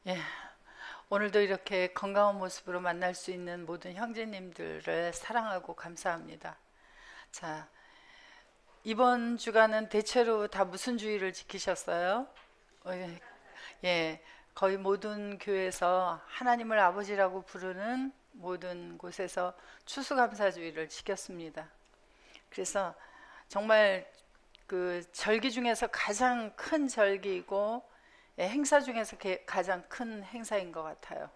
예, 오늘도 이렇게 건강한 모습으로 만날 수 있는 모든 형제님들을 사랑하고 감사합니다. 자, 이번 주간은 대체로 다 무슨 주의를 지키셨어요? 예, 예, 거의 모든 교회에서 하나님을 아버지라고 부르는 모든 곳에서 추수감사주의를 지켰습니다. 그래서 정말 그 절기 중에서 가장 큰 절기이고 행사 중에서 가장 큰 행사인 것 같아요.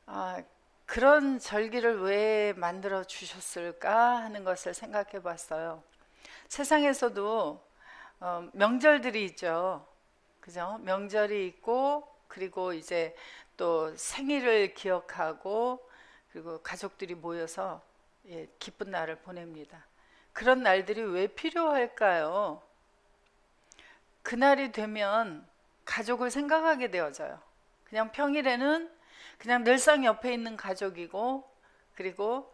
아, 그런 절기를 왜 만들어 주셨을까 하는 것을 생각해 봤어요. 세상에서도 명절들이 있죠. 그죠? 명절이 있고, 그리고 이제 또 생일을 기억하고, 그리고 가족들이 모여서 기쁜 날을 보냅니다. 그런 날들이 왜 필요할까요? 그날이 되면 가족을 생각하게 되어져요. 그냥 평일에는 그냥 늘상 옆에 있는 가족이고, 그리고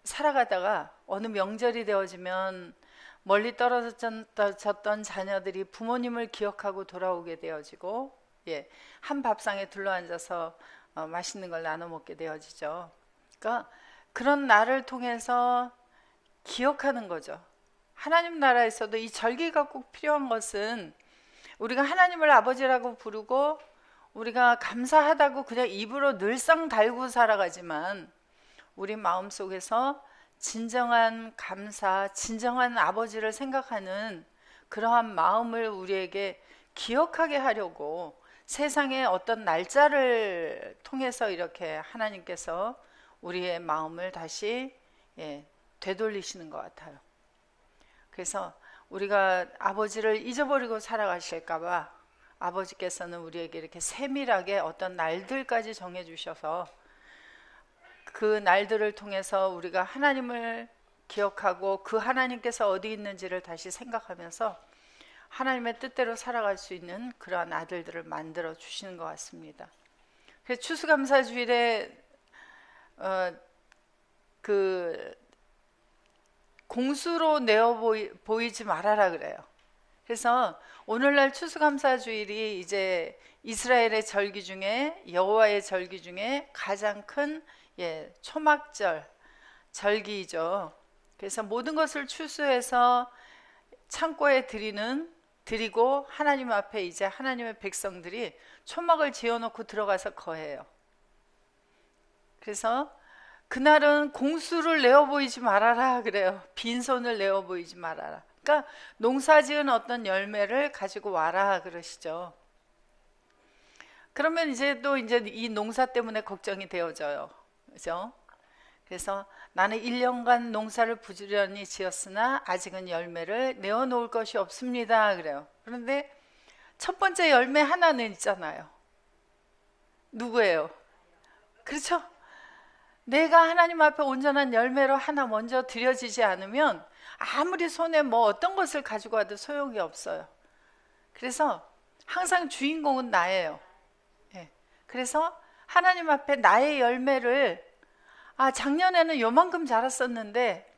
살아가다가 어느 명절이 되어지면 멀리 떨어졌던 자녀들이 부모님을 기억하고 돌아오게 되어지고, 한 밥상에 둘러앉아서 맛있는 걸 나눠 먹게 되어지죠. 그러니까 그런 날을 통해서 기억하는 거죠. 하나님 나라에서도 이 절기가 꼭 필요한 것은 우리가 하나님을 아버지라고 부르고 우리가 감사하다고 그냥 입으로 늘상 달고 살아가지만 우리 마음속에서 진정한 감사, 진정한 아버지를 생각하는 그러한 마음을 우리에게 기억하게 하려고 세상의 어떤 날짜를 통해서 이렇게 하나님께서 우리의 마음을 다시 되돌리시는 것 같아요. 그래서 우리가 아버지를 잊어버리고 살아가실까봐 아버지께서는 우리에게 이렇게 세밀하게 어떤 날들까지 정해주셔서 그 날들을 통해서 우리가 하나님을 기억하고 그 하나님께서 어디 있는지를 다시 생각하면서 하나님의 뜻대로 살아갈 수 있는 그러한 아들들을 만들어 주시는 것 같습니다. 그래서 추수감사주일에 그 공수로 내어 보이지 말아라 그래요. 그래서 오늘날 추수감사주일이 이제 이스라엘의 절기 중에 여호와의 절기 중에 가장 큰 초막절 절기이죠. 그래서 모든 것을 추수해서 창고에 드리고 하나님 앞에 이제 하나님의 백성들이 초막을 지어놓고 들어가서 거해요. 그래서 그날은 공수를 내어 보이지 말아라 그래요. 빈손을 내어 보이지 말아라. 그러니까 농사 지은 어떤 열매를 가지고 와라 그러시죠. 그러면 이제 또 이제 이 농사 때문에 걱정이 되어져요. 그죠? 그래서 나는 1년간 농사를 부지런히 지었으나 아직은 열매를 내어 놓을 것이 없습니다. 그래요. 그런데 첫 번째 열매 하나는 있잖아요. 누구예요? 그렇죠? 내가 하나님 앞에 온전한 열매로 하나 먼저 드려지지 않으면 아무리 손에 뭐 어떤 것을 가지고 와도 소용이 없어요. 그래서 항상 주인공은 나예요. 예. 그래서 하나님 앞에 나의 열매를 작년에는 요만큼 자랐었는데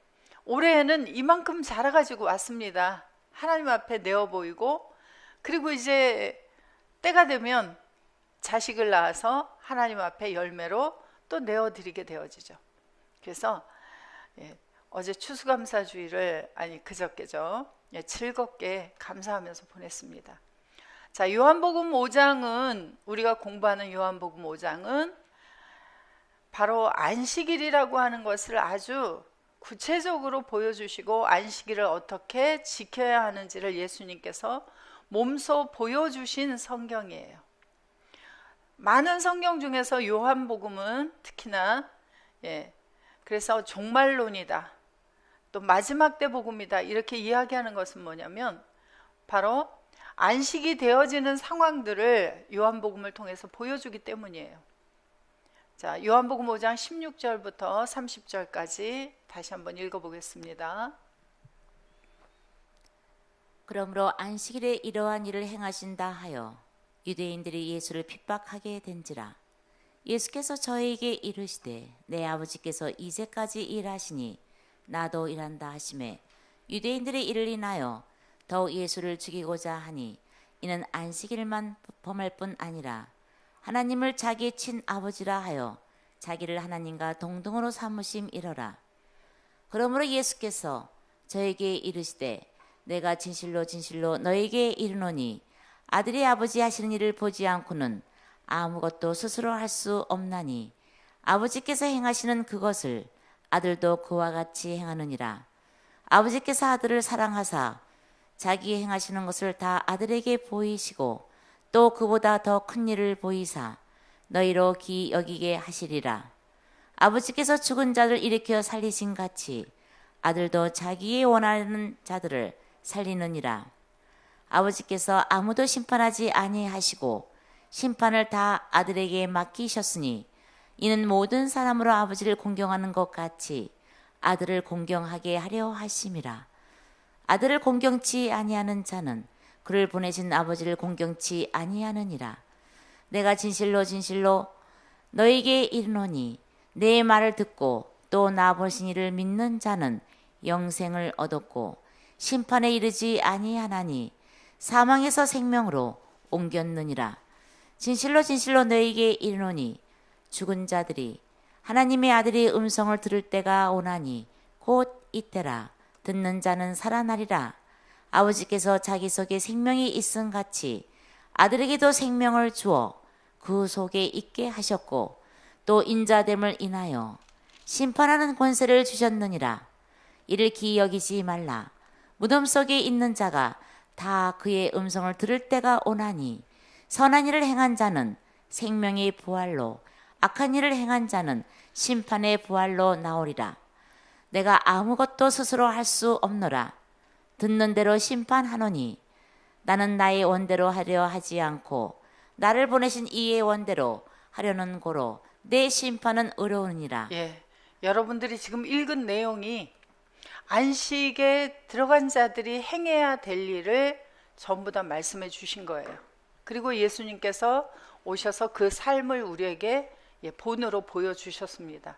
올해에는 이만큼 자라가지고 왔습니다. 하나님 앞에 내어 보이고 그리고 이제 때가 되면 자식을 낳아서 하나님 앞에 열매로 또 내어드리게 되어지죠. 그래서 어제 추수감사주의를 그저께죠. 즐겁게 감사하면서 보냈습니다. 자, 요한복음 5장은 우리가 공부하는 요한복음 5장은 바로 안식일이라고 하는 것을 아주 구체적으로 보여주시고 안식일을 어떻게 지켜야 하는지를 예수님께서 몸소 보여주신 성경이에요. 많은 성경 중에서 요한복음은 특히나 그래서 종말론이다. 또 마지막 때 복음이다. 이렇게 이야기하는 것은 뭐냐면 바로 안식이 되어지는 상황들을 요한복음을 통해서 보여주기 때문이에요. 자, 요한복음 5장 16절부터 30절까지 다시 한번 읽어보겠습니다. 그러므로 안식일에 이러한 일을 행하신다 하여 유대인들이 예수를 핍박하게 된지라. 예수께서 저희에게 이르시되 내 아버지께서 이제까지 일하시니 나도 일한다 하시매 유대인들이 이를 인하여 더욱 예수를 죽이고자 하니 이는 안식일만 범할 뿐 아니라 하나님을 자기 친아버지라 하여 자기를 하나님과 동등으로 삼으심이러라. 그러므로 예수께서 저에게 이르시되 내가 진실로 진실로 너에게 이르노니 아들이 아버지 하시는 일을 보지 않고는 아무것도 스스로 할 수 없나니 아버지께서 행하시는 그것을 아들도 그와 같이 행하느니라. 아버지께서 아들을 사랑하사 자기 행하시는 것을 다 아들에게 보이시고 또 그보다 더 큰 일을 보이사 너희로 기 여기게 하시리라. 아버지께서 죽은 자를 일으켜 살리신 같이 아들도 자기의 원하는 자들을 살리느니라. 아버지께서 아무도 심판하지 아니하시고 심판을 다 아들에게 맡기셨으니 이는 모든 사람으로 아버지를 공경하는 것 같이 아들을 공경하게 하려 하심이라. 아들을 공경치 아니하는 자는 그를 보내신 아버지를 공경치 아니하느니라. 내가 진실로 진실로 너에게 이르노니 내 말을 듣고 또 나 보신 이를 믿는 자는 영생을 얻었고 심판에 이르지 아니하나니 사망에서 생명으로 옮겼느니라. 진실로 진실로 너에게 이르노니 죽은 자들이 하나님의 아들의 음성을 들을 때가 오나니 곧 이때라. 듣는 자는 살아나리라. 아버지께서 자기 속에 생명이 있음 같이 아들에게도 생명을 주어 그 속에 있게 하셨고 또 인자됨을 인하여 심판하는 권세를 주셨느니라. 이를 기이 여기지 말라. 무덤 속에 있는 자가 다 그의 음성을 들을 때가 오나니 선한 일을 행한 자는 생명의 부활로 악한 일을 행한 자는 심판의 부활로 나오리라. 내가 아무것도 스스로 할 수 없노라. 듣는 대로 심판하노니 나는 나의 원대로 하려 하지 않고 나를 보내신 이의 원대로 하려는 고로 내 심판은 의로우니라. 예, 여러분들이 지금 읽은 내용이 안식에 들어간 자들이 행해야 될 일을 전부 다 말씀해 주신 거예요. 그리고 예수님께서 오셔서 그 삶을 우리에게 본으로 보여주셨습니다.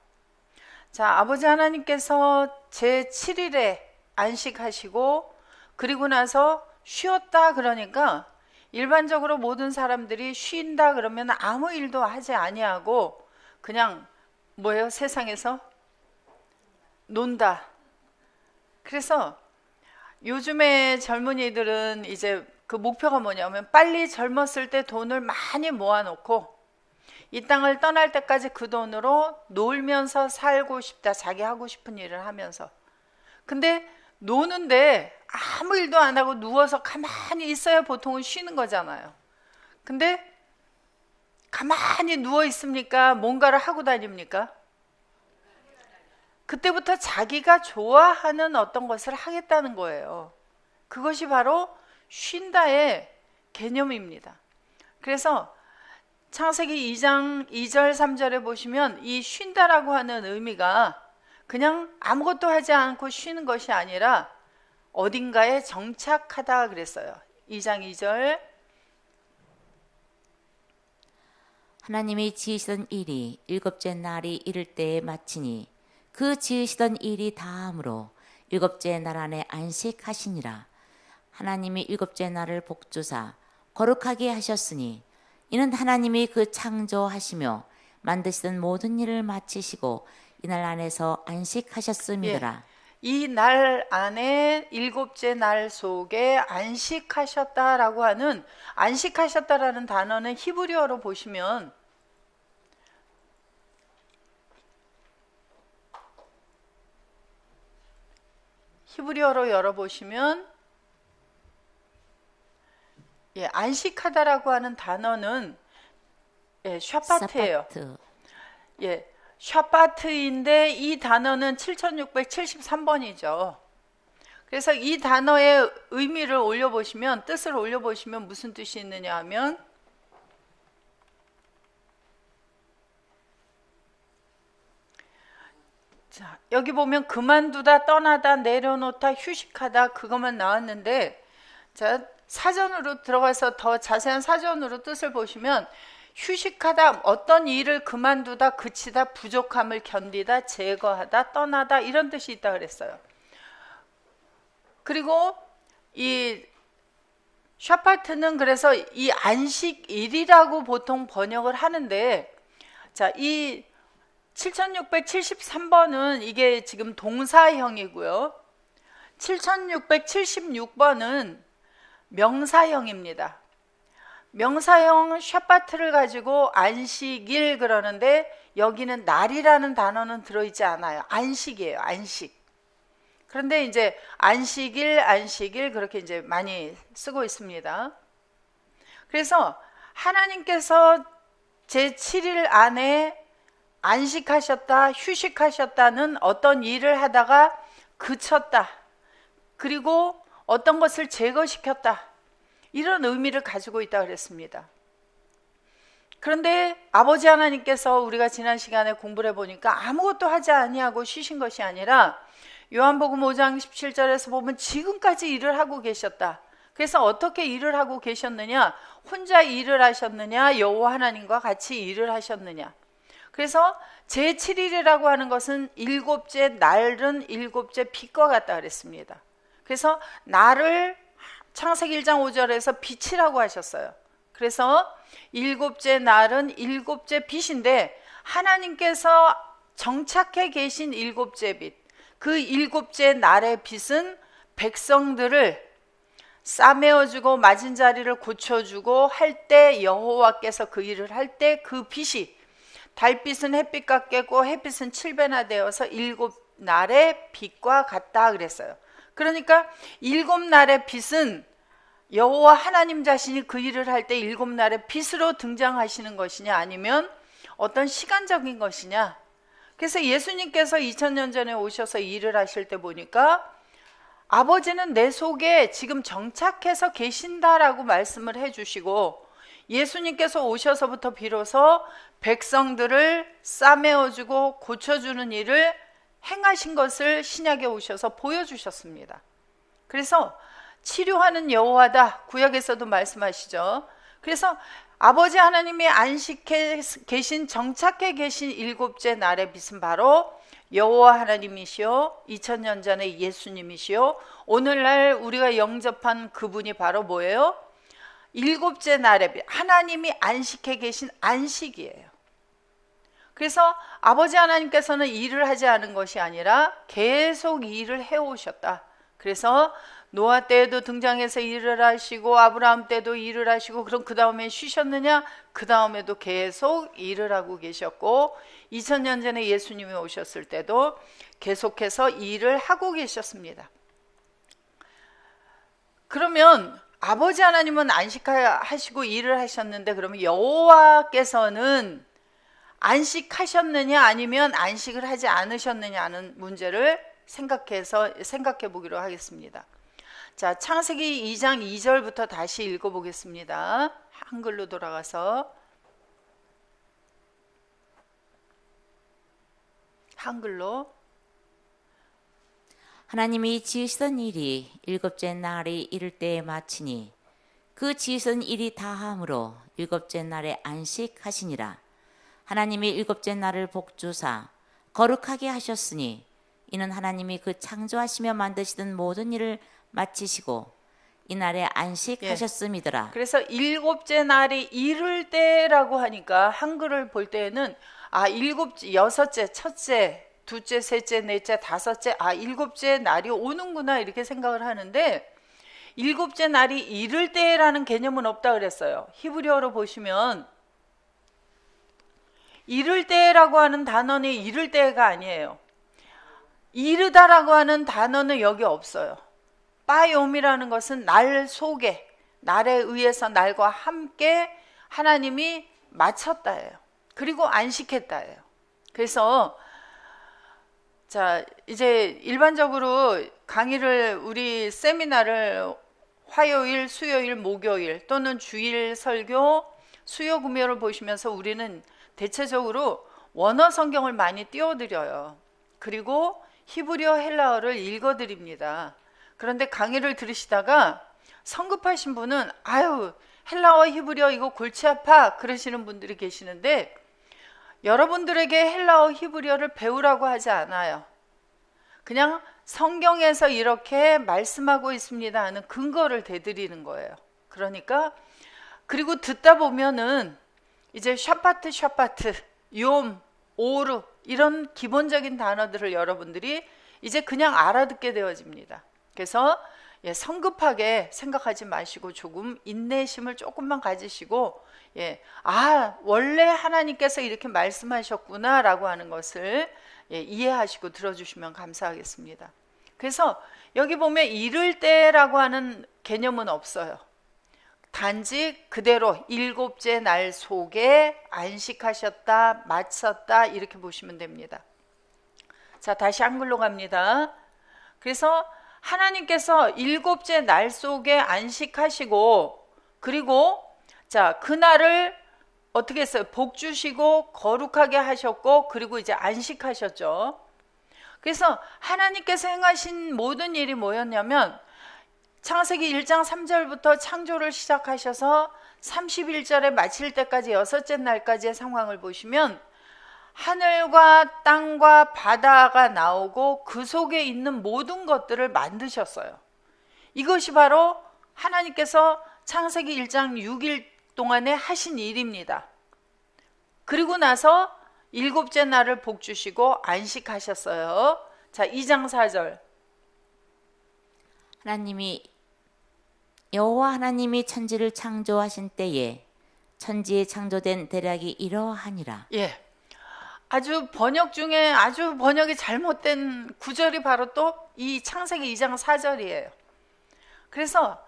자, 아버지 하나님께서 제7일에 안식하시고 그리고 나서 쉬었다 그러니까 일반적으로 모든 사람들이 쉰다 그러면 아무 일도 하지 아니하고 그냥 뭐예요? 세상에서 논다. 그래서 요즘에 젊은이들은 이제 그 목표가 뭐냐면 빨리 젊었을 때 돈을 많이 모아놓고 이 땅을 떠날 때까지 그 돈으로 놀면서 살고 싶다. 자기 하고 싶은 일을 하면서. 근데 노는데 아무 일도 안 하고 누워서 가만히 있어야 보통은 쉬는 거잖아요. 근데 가만히 누워 있습니까? 뭔가를 하고 다닙니까? 그때부터 자기가 좋아하는 어떤 것을 하겠다는 거예요. 그것이 바로 쉰다의 개념입니다. 그래서 창세기 2장 2절 3절에 보시면 이 쉰다라고 하는 의미가 그냥 아무것도 하지 않고 쉬는 것이 아니라 어딘가에 정착하다 그랬어요. 2장 2절 하나님이 지으시던 일이 일곱째 날이 이를 때에 마치니 그 지으시던 일이 다함으로 일곱째 날 안에 안식하시니라. 하나님이 일곱째 날을 복주사 거룩하게 하셨으니 이는 하나님이 그 창조하시며 만드시던 모든 일을 마치시고 이날 안에서 안식하셨음이더라. 이 날 안에 일곱째 날 속에 안식하셨다라고 하는 안식하셨다라는 단어는 히브리어로 보시면 히브리어로 열어보시면 안식하다라고 하는 단어는 샤파트예요. 사파트. 샤파트인데 이 단어는 7673번이죠. 그래서 이 단어의 의미를 올려보시면 뜻을 올려보시면 무슨 뜻이 있느냐 하면 자, 여기 보면 그만두다, 떠나다, 내려놓다, 휴식하다 그것만 나왔는데 자, 사전으로 들어가서 더 자세한 사전으로 뜻을 보시면 휴식하다, 어떤 일을 그만두다, 그치다, 부족함을 견디다, 제거하다, 떠나다 이런 뜻이 있다 그랬어요. 그리고 이 샤바트는 그래서 이 안식일이라고 보통 번역을 하는데, 자, 이 7673번은 이게 지금 동사형이고요. 7676번은 명사형입니다. 명사형 샤바트를 가지고 안식일 그러는데 여기는 날이라는 단어는 들어있지 않아요. 안식이에요. 안식. 그런데 이제 안식일 그렇게 이제 많이 쓰고 있습니다. 그래서 하나님께서 제7일 안에 안식하셨다, 휴식하셨다는 어떤 일을 하다가 그쳤다. 그리고 어떤 것을 제거시켰다. 이런 의미를 가지고 있다고 그랬습니다. 그런데 아버지 하나님께서 우리가 지난 시간에 공부를 해보니까 아무것도 하지 아니하고 쉬신 것이 아니라 요한복음 5장 17절에서 보면 지금까지 일을 하고 계셨다. 그래서 어떻게 일을 하고 계셨느냐? 혼자 일을 하셨느냐? 여호와 하나님과 같이 일을 하셨느냐? 그래서 제7일이라고 하는 것은 일곱째 날은 일곱째 빛과 같다 그랬습니다. 그래서 날을 창세기 1장 5절에서 빛이라고 하셨어요. 그래서 일곱째 날은 일곱째 빛인데 하나님께서 정착해 계신 일곱째 빛, 그 일곱째 날의 빛은 백성들을 싸매어주고 맞은 자리를 고쳐주고 할 때 여호와께서 그 일을 할 때 그 빛이 달빛은 햇빛 같겠고 햇빛은 7배나 되어서 일곱 날의 빛과 같다 그랬어요. 그러니까 일곱 날의 빛은 여호와 하나님 자신이 그 일을 할 때 일곱 날의 빛으로 등장하시는 것이냐 아니면 어떤 시간적인 것이냐. 그래서 예수님께서 2000년 전에 오셔서 일을 하실 때 보니까 아버지는 내 속에 지금 정착해서 계신다라고 말씀을 해주시고 예수님께서 오셔서부터 비로소 백성들을 싸매어주고 고쳐주는 일을 행하신 것을 신약에 오셔서 보여주셨습니다. 그래서 치료하는 여호와다 구약에서도 말씀하시죠. 그래서 아버지 하나님이 안식해 계신 정착해 계신 일곱째 날의 빛은 바로 여호와 하나님이시요 2000년 전에 예수님이시요 오늘날 우리가 영접한 그분이 바로 뭐예요? 일곱째 날의 빛, 하나님이 안식해 계신 안식이에요. 그래서 아버지 하나님께서는 일을 하지 않은 것이 아니라 계속 일을 해오셨다. 그래서 노아 때에도 등장해서 일을 하시고 아브라함 때도 일을 하시고 그럼 그 다음에 쉬셨느냐? 그 다음에도 계속 일을 하고 계셨고 2000년 전에 예수님이 오셨을 때도 계속해서 일을 하고 계셨습니다. 그러면 아버지 하나님은 안식하시고 일을 하셨는데 그러면 여호와께서는 안식하셨느냐 아니면 안식을 하지 않으셨느냐는 문제를 생각해 보기로 하겠습니다. 자, 창세기 2장 2절부터 다시 읽어보겠습니다. 한글로 돌아가서 한글로. 하나님이 지으시던 일이 일곱째 날이 이를 때에 마치니 그 지으신 일이 다함으로 일곱째 날에 안식하시니라. 하나님이 일곱째 날을 복주사 거룩하게 하셨으니 이는 하나님이 그 창조하시며 만드시던 모든 일을 마치시고 이 날에 안식하셨음이더라. 그래서 일곱째 날이 이를 때라고 하니까 한글을 볼 때에는 일곱째, 여섯째, 첫째, 둘째, 셋째, 넷째, 다섯째, 일곱째 날이 오는구나 이렇게 생각을 하는데 일곱째 날이 이를 때라는 개념은 없다 그랬어요. 히브리어로 보시면 이를 때라고 하는 단어는 이를 때가 아니에요. 이르다라고 하는 단어는 여기 없어요. 빠이옴이라는 것은 날 속에, 날에 의해서 날과 함께 하나님이 마쳤다예요. 그리고 안식했다예요. 그래서 자, 이제 일반적으로 강의를 우리 세미나를 화요일, 수요일, 목요일 또는 주일 설교, 수요 금요를 보시면서 우리는 대체적으로 원어 성경을 많이 띄워드려요. 그리고 히브리어 헬라어를 읽어드립니다. 그런데 강의를 들으시다가 성급하신 분은 헬라어 히브리어 이거 골치 아파 그러시는 분들이 계시는데 여러분들에게 헬라어 히브리어를 배우라고 하지 않아요. 그냥 성경에서 이렇게 말씀하고 있습니다 하는 근거를 대드리는 거예요. 그러니까 그리고 듣다 보면은 이제 샤파트, 욤, 오르 이런 기본적인 단어들을 여러분들이 이제 그냥 알아듣게 되어집니다. 그래서 성급하게 생각하지 마시고 조금 인내심을 조금만 가지시고 원래 하나님께서 이렇게 말씀하셨구나 라고 하는 것을 이해하시고 들어주시면 감사하겠습니다. 그래서 여기 보면 이를 때라고 하는 개념은 없어요. 단지 그대로 일곱째 날 속에 안식하셨다, 마쳤다 이렇게 보시면 됩니다. 자, 다시 한글로 갑니다. 그래서 하나님께서 일곱째 날 속에 안식하시고 그리고 자, 그날을 어떻게 했어요? 복 주시고 거룩하게 하셨고 그리고 이제 안식하셨죠. 그래서 하나님께서 행하신 모든 일이 뭐였냐면 창세기 1장 3절부터 창조를 시작하셔서 31절에 마칠 때까지 여섯째 날까지의 상황을 보시면 하늘과 땅과 바다가 나오고 그 속에 있는 모든 것들을 만드셨어요. 이것이 바로 하나님께서 창세기 1장 6일 동안에 하신 일입니다. 그리고 나서 일곱째 날을 복 주시고 안식하셨어요. 자, 2장 4절. 여호와 하나님이 천지를 창조하신 때에 천지에 창조된 대략이 이러하니라. 아주 번역 중에 아주 번역이 잘못된 구절이 바로 또 이 창세기 2장 4절이에요. 그래서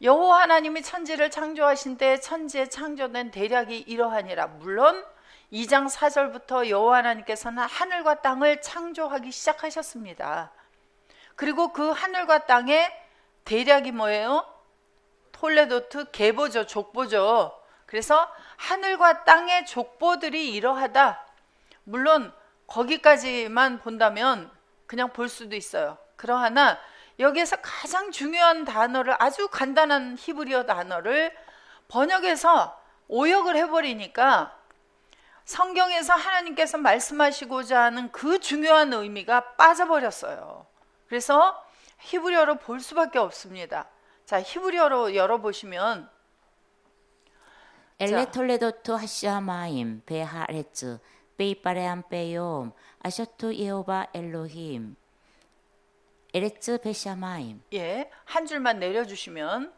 여호와 하나님이 천지를 창조하신 때에 천지에 창조된 대략이 이러하니라. 물론 2장 4절부터 여호와 하나님께서는 하늘과 땅을 창조하기 시작하셨습니다. 그리고 그 하늘과 땅의 대략이 뭐예요? 톨레도트, 계보죠, 족보죠. 그래서 하늘과 땅의 족보들이 이러하다. 물론 거기까지만 본다면 그냥 볼 수도 있어요. 그러나 여기에서 가장 중요한 단어를, 아주 간단한 히브리어 단어를 번역해서 오역을 해버리니까 성경에서 하나님께서 말씀하시고자 하는 그 중요한 의미가 빠져버렸어요. 그래서 히브리어로 볼 수밖에 없습니다. 자, 히브리어로 열어보시면 엘레 톨레도트 하시아마임 베하레츠 베이파레암 베욤 아셔투 예호바 엘로힘 에레츠 베샤마임. 한 줄만 내려주시면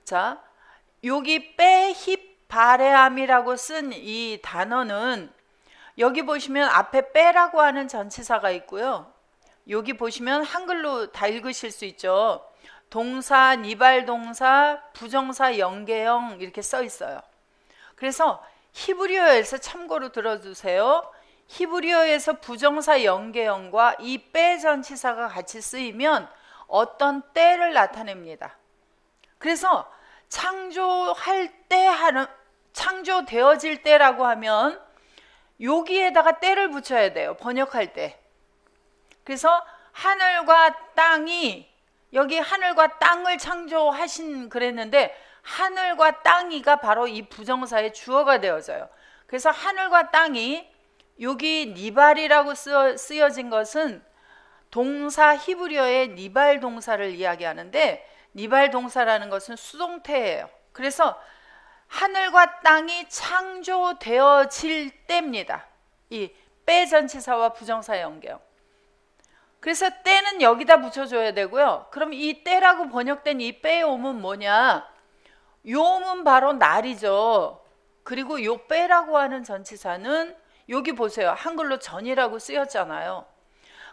자, 여기 베히바레암이라고 쓴 이 단어는 여기 보시면 앞에 빼라고 하는 전치사가 있고요. 여기 보시면 한글로 다 읽으실 수 있죠. 동사, 니발동사, 부정사, 연계형 이렇게 써 있어요. 그래서 히브리어에서 참고로 들어주세요. 히브리어에서 부정사 연계형과 이 빼 전치사가 같이 쓰이면 어떤 때를 나타냅니다. 그래서 창조할 때 하는, 창조되어질 때라고 하면 여기에다가 때를 붙여야 돼요. 번역할 때. 그래서 하늘과 땅이, 여기 하늘과 땅을 창조하신 그랬는데 하늘과 땅이가 바로 이 부정사의 주어가 되어져요. 그래서 하늘과 땅이, 여기 니발이라고 쓰여진 것은 동사, 히브리어의 니발 동사를 이야기하는데 니발 동사라는 것은 수동태예요. 그래서 하늘과 땅이 창조되어질 때입니다. 이 빼 전치사와 부정사 연계형. 그래서 때는 여기다 붙여줘야 되고요. 그럼 이 때라고 번역된 이 빼의 옴은 뭐냐? 요음은 바로 날이죠. 그리고 요 빼라고 하는 전치사는 여기 보세요. 한글로 전이라고 쓰였잖아요.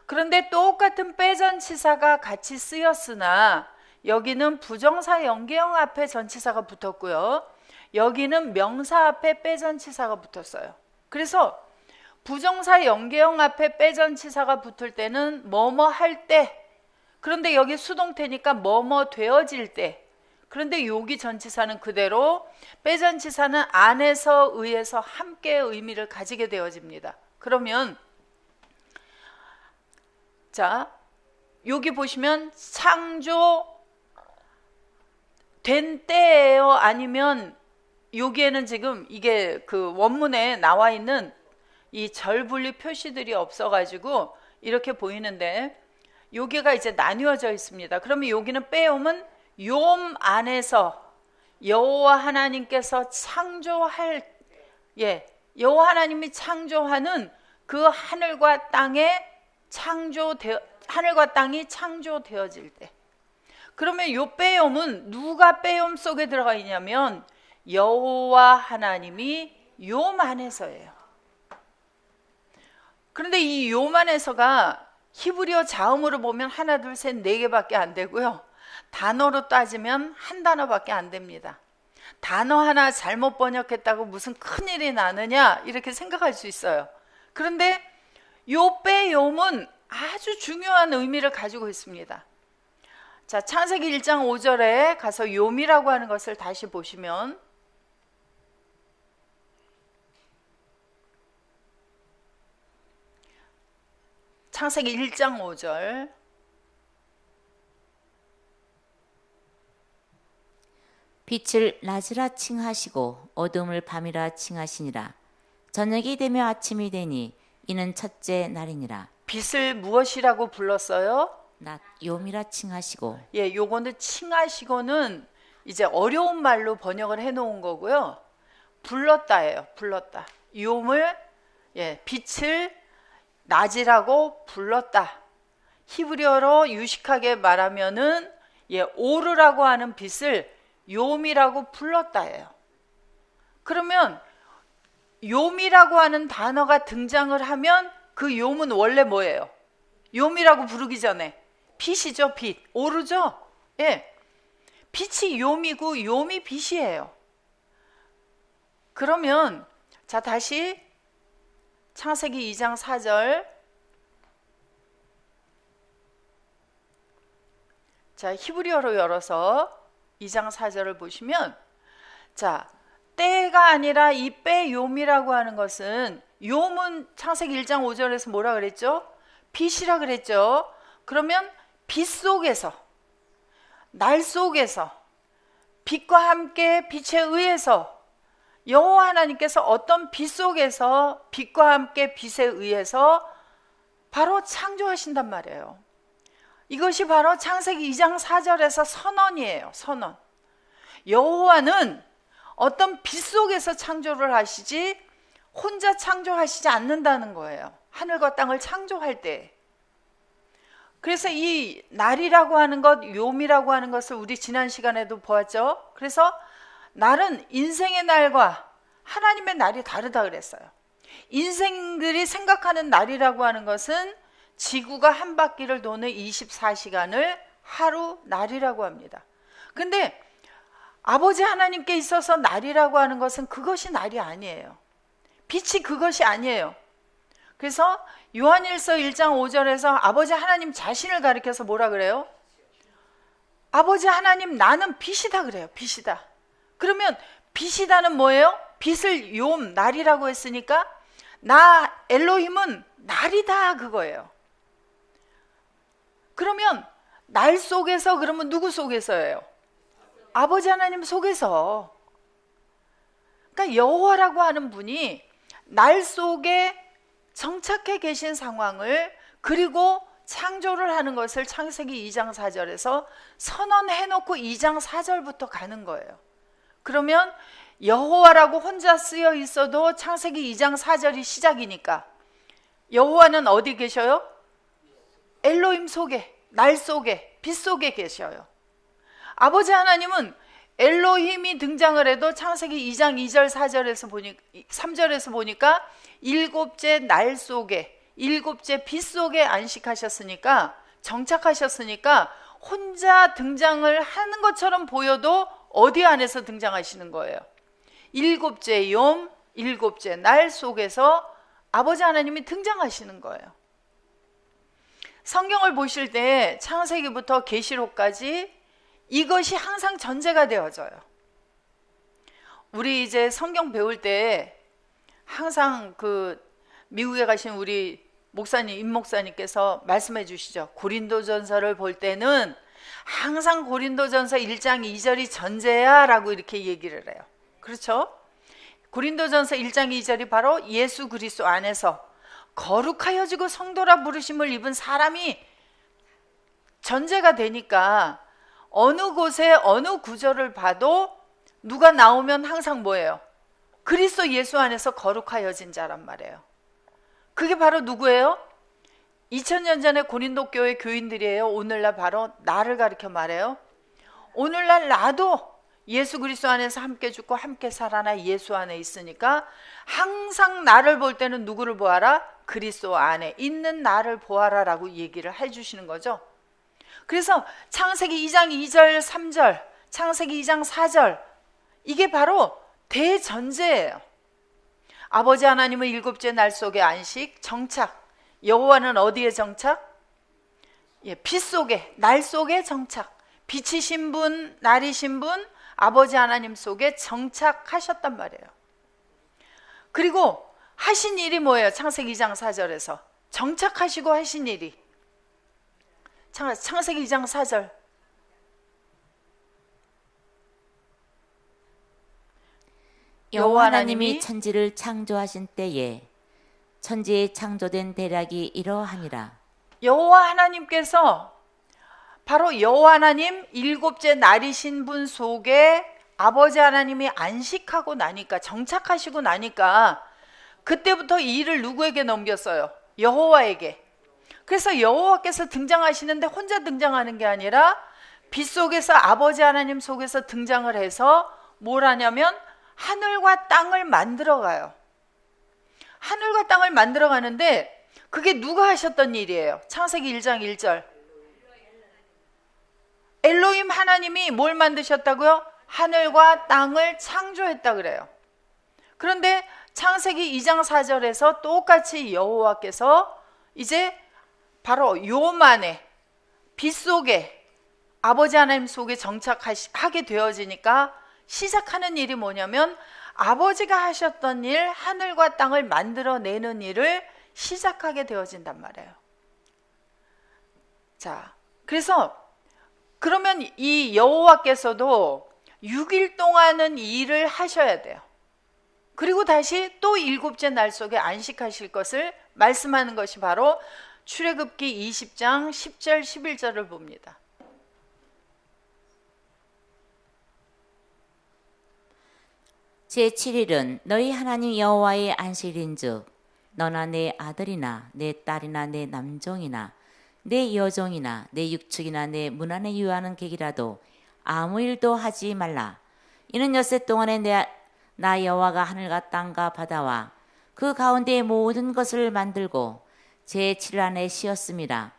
그런데 똑같은 빼 전치사가 같이 쓰였으나 여기는 부정사 연계형 앞에 전치사가 붙었고요. 여기는 명사 앞에 빼 전치사가 붙었어요. 그래서 부정사 연계형 앞에 빼 전치사가 붙을 때는 뭐뭐 할 때, 그런데 여기 수동태니까 뭐뭐 되어질 때, 그런데 여기 전치사는 그대로, 빼 전치사는 안에서 의에서 함께 의미를 가지게 되어집니다. 그러면 자, 여기 보시면 창조된 때예요? 아니면 여기에는 지금 이게 그 원문에 나와 있는 이 절 분리 표시들이 없어가지고 이렇게 보이는데 여기가 이제 나뉘어져 있습니다. 그러면 여기는 빼오면 욥 안에서 여호와 하나님께서 여호와 하나님이 창조하는 그 하늘과 땅이 창조되어질 때, 그러면 요 빼옴은 누가 빼옴 속에 들어가 있냐면 여호와 하나님이 욥 안에서예요. 그런데 이 욥 안에서가 히브리어 자음으로 보면 하나, 둘, 셋, 네 개밖에 안 되고요. 단어로 따지면 한 단어밖에 안 됩니다. 단어 하나 잘못 번역했다고 무슨 큰일이 나느냐 이렇게 생각할 수 있어요. 그런데 요 빼옴은 아주 중요한 의미를 가지고 있습니다. 자, 창세기 1장 5절에 가서 욥이라고 하는 것을 다시 보시면, 창세기 1장 5절, 빛을 낮이라 칭하시고 어둠을 밤이라 칭하시니라. 저녁이 되며 아침이 되니 이는 첫째 날이니라. 빛을 무엇이라고 불렀어요? 낮 욤이라 칭하시고. 요거는 칭하시고는 이제 어려운 말로 번역을 해 놓은 거고요. 불렀다예요. 불렀다. 욤을 빛을 낮이라고 불렀다. 히브리어로 유식하게 말하면은 오르라고 하는 빛을 욤이라고 불렀다예요. 그러면 욤이라고 하는 단어가 등장을 하면 그 욤은 원래 뭐예요? 욤이라고 부르기 전에 빛이죠. 빛. 오르죠? 빛이 욤이고 욤이 빛이에요. 그러면 자, 다시 창세기 2장 4절. 자, 히브리어로 열어서 2장 4절을 보시면, 자, 때가 아니라 이 빼욤이라고 하는 것은, 욤은 창세기 1장 5절에서 뭐라 그랬죠? 빛이라 그랬죠. 그러면 빛 속에서, 날 속에서, 빛과 함께 빛에 의해서 여호와 하나님께서 어떤 빛 속에서 빛과 함께 빛에 의해서 바로 창조하신단 말이에요. 이것이 바로 창세기 2장 4절에서 선언이에요. 선언. 여호와는 어떤 빛 속에서 창조를 하시지 혼자 창조하시지 않는다는 거예요. 하늘과 땅을 창조할 때. 그래서 이 날이라고 하는 것, 욤이라고 하는 것을 우리 지난 시간에도 보았죠. 그래서 날은 인생의 날과 하나님의 날이 다르다 그랬어요. 인생들이 생각하는 날이라고 하는 것은 지구가 한 바퀴를 도는 24시간을 하루 날이라고 합니다. 근데 아버지 하나님께 있어서 날이라고 하는 것은 그것이 날이 아니에요. 빛이 그것이 아니에요. 그래서 요한일서 1장 5절에서 아버지 하나님 자신을 가리켜서 뭐라 그래요? 아버지 하나님 나는 빛이다 그래요. 빛이다. 그러면 빛이다는 뭐예요? 빛을 욤, 날이라고 했으니까 나 엘로힘은 날이다 그거예요. 그러면 날 속에서, 그러면 누구 속에서예요? 아버지 하나님 속에서. 그러니까 여호와라고 하는 분이 날 속에 정착해 계신 상황을, 그리고 창조를 하는 것을 창세기 2장 4절에서 선언해놓고 2장 4절부터 가는 거예요. 그러면 여호와라고 혼자 쓰여 있어도 창세기 2장 4절이 시작이니까 여호와는 어디 계셔요? 엘로힘 속에, 날 속에, 빛 속에 계셔요. 아버지 하나님은 엘로힘이 등장을 해도 창세기 2장 2절 4절에서 3절에서 보니까 일곱째 날 속에, 일곱째 빛 속에 안식하셨으니까, 정착하셨으니까 혼자 등장을 하는 것처럼 보여도 어디 안에서 등장하시는 거예요? 일곱째 욤, 일곱째 날 속에서 아버지 하나님이 등장하시는 거예요. 성경을 보실 때 창세기부터 계시록까지 이것이 항상 전제가 되어져요. 우리 이제 성경 배울 때 항상 그 미국에 가신 우리 목사님, 임 목사님께서 말씀해 주시죠. 고린도전서를 볼 때는 항상 고린도전서 1장 2절이 전제야 라고 이렇게 얘기를 해요. 그렇죠? 고린도전서 1장 2절이 바로 예수 그리스도 안에서 거룩하여지고 성도라 부르심을 입은 사람이 전제가 되니까 어느 곳에 어느 구절을 봐도 누가 나오면 항상 뭐예요? 그리스도 예수 안에서 거룩하여진 자란 말이에요. 그게 바로 누구예요? 2000년 전에 고린도 교회 교인들이에요. 오늘날 바로 나를 가리켜 말해요. 오늘날 나도 예수 그리스도 안에서 함께 죽고 함께 살아나 예수 안에 있으니까 항상 나를 볼 때는 누구를 보아라? 그리스도 안에 있는 나를 보아라 라고 얘기를 해주시는 거죠. 그래서 창세기 2장 2절 3절, 창세기 2장 4절, 이게 바로 대전제예요. 아버지 하나님은 일곱째 날 속에 안식, 정착. 여호와는 어디에 정착? 빛 속에, 날 속에 정착. 빛이신 분, 날이신 분, 아버지 하나님 속에 정착하셨단 말이에요. 그리고 하신 일이 뭐예요? 창세기 2장 4절에서 정착하시고 하신 일이, 창세기 2장 4절, 여호와 하나님이 천지를 창조하신 때에 천지에 창조된 대략이 이러하니라. 여호와 하나님께서 바로 여호와 하나님 일곱째 날이신 분 속에 아버지 하나님이 안식하고 나니까, 정착하시고 나니까 그때부터 이 일을 누구에게 넘겼어요? 여호와에게. 그래서 여호와께서 등장하시는데 혼자 등장하는 게 아니라 빛 속에서 아버지 하나님 속에서 등장을 해서 뭘 하냐면 하늘과 땅을 만들어가요. 하늘과 땅을 만들어가는데 그게 누가 하셨던 일이에요? 창세기 1장 1절. 엘로힘 하나님이 뭘 만드셨다고요? 하늘과 땅을 창조했다 그래요. 그런데 창세기 2장 4절에서 똑같이 여호와께서 이제 바로 요만에 빛 속에 아버지 하나님 속에 정착하게 되어지니까 시작하는 일이 뭐냐면 아버지가 하셨던 일, 하늘과 땅을 만들어내는 일을 시작하게 되어진단 말이에요. 자, 그래서 그러면 이 여호와께서도 6일 동안은 이 일을 하셔야 돼요. 그리고 다시 또 일곱째 날 속에 안식하실 것을 말씀하는 것이 바로 출애굽기 20장 10절 11절을 봅니다. 제7일은 너희 하나님 여호와의 안식일인즉 너나 내 아들이나 내 딸이나 내 남종이나 내 여종이나 내 육축이나 내 문 안에 유하는 객이라도 아무 일도 하지 말라. 이는 엿새 동안에 나 여호와가 하늘과 땅과 바다와 그 가운데의 모든 것을 만들고 제7일 안에 쉬었습니다.